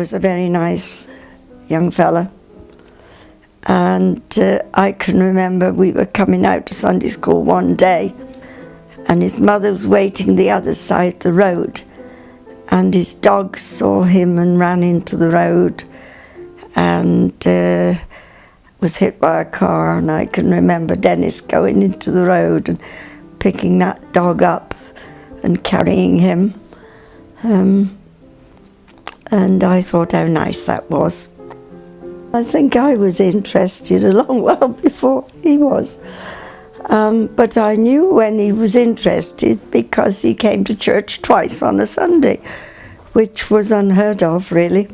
was a very nice young fella. And I can remember we were coming out to Sunday school one day, and his mother was waiting the other side of the road, and his dog saw him and ran into the road and was hit by a car. And I can remember Dennis going into the road and picking that dog up and carrying him. And I thought how nice that was. I think I was interested a long while before he was. But I knew when he was interested because he came to church twice on a Sunday, which was unheard of, really,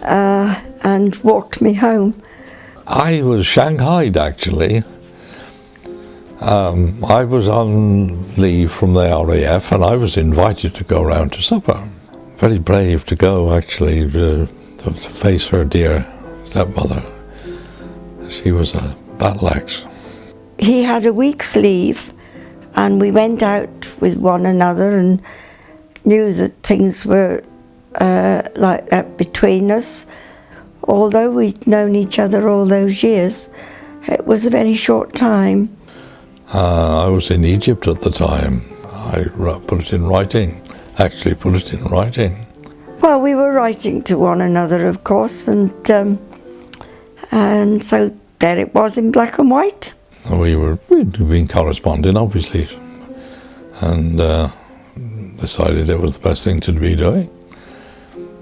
and walked me home. I was shanghaied, actually. I was on leave from the RAF and I was invited to go round to supper. Very brave to go, actually, to face her dear stepmother. She was a battle axe. He had a week's leave and we went out with one another and knew that things were like that between us. Although we'd known each other all those years, it was a very short time. I was in Egypt at the time. I put it in writing, actually put it in writing. Well, we were writing to one another, of course, and so there it was in black and white. We'd been corresponding, obviously, and decided it was the best thing to be doing.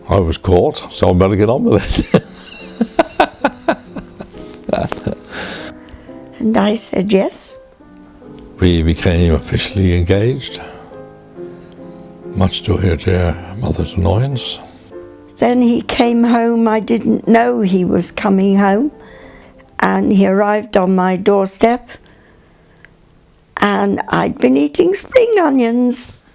I was caught, so I better get on with it. And I said yes. We became officially engaged, much to her dear mother's annoyance. Then he came home. I didn't know he was coming home, and he arrived on my doorstep, and I'd been eating spring onions.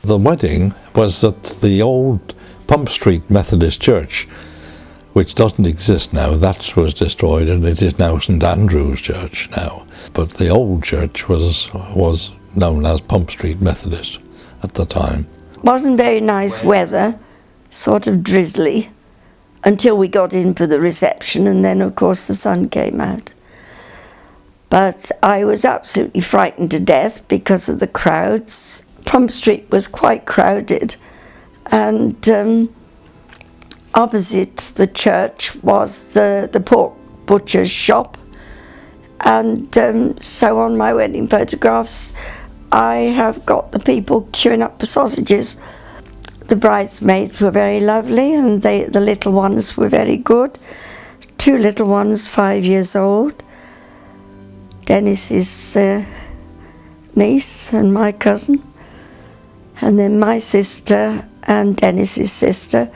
The wedding was at the old Pump Street Methodist Church, which doesn't exist now. That was destroyed and it is now St Andrew's Church now. But the old church was known as Pump Street Methodist at the time. Wasn't very nice weather, sort of drizzly, until we got in for the reception, and then of course the sun came out. But I was absolutely frightened to death because of the crowds. Pump Street was quite crowded, and opposite the church was the pork butcher's shop. And so on my wedding photographs I have got the people queuing up for sausages. The bridesmaids were very lovely, and the little ones were very good. 2 little ones, 5 years old. Dennis's niece and my cousin, and then my sister and Dennis's sister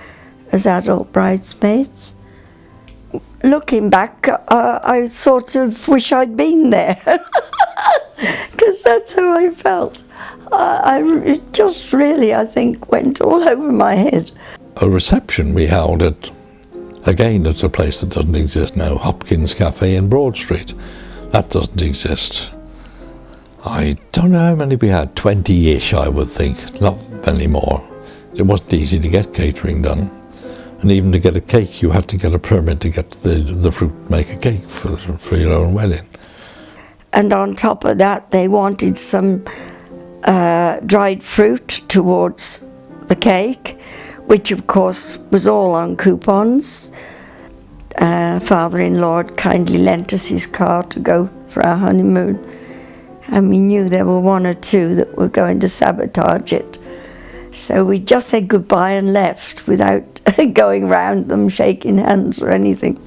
as adult bridesmaids. Looking back, I sort of wish I'd been there, because that's how I felt. It just really, I think, went all over my head. A reception we held at, again, it's a place that doesn't exist now, Hopkins Cafe in Broad Street. That doesn't exist. I don't know how many we had, 20-ish I would think, not many more. It wasn't easy to get catering done. And even to get a cake, you had to get a permit to get the fruit make a cake for your own wedding. And on top of that, they wanted some dried fruit towards the cake, which of course was all on coupons. Father-in-law had kindly lent us his car to go for our honeymoon, and we knew there were 1 or 2 that were going to sabotage it. So we just said goodbye and left without going round them, shaking hands or anything.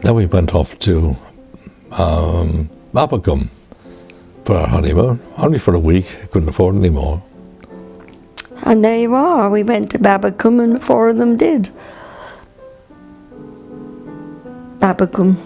Then we went off to Abercombe for our honeymoon, only for a week. I couldn't afford any more. And there you are, we went to Abercombe and 4 of them did. Abercombe.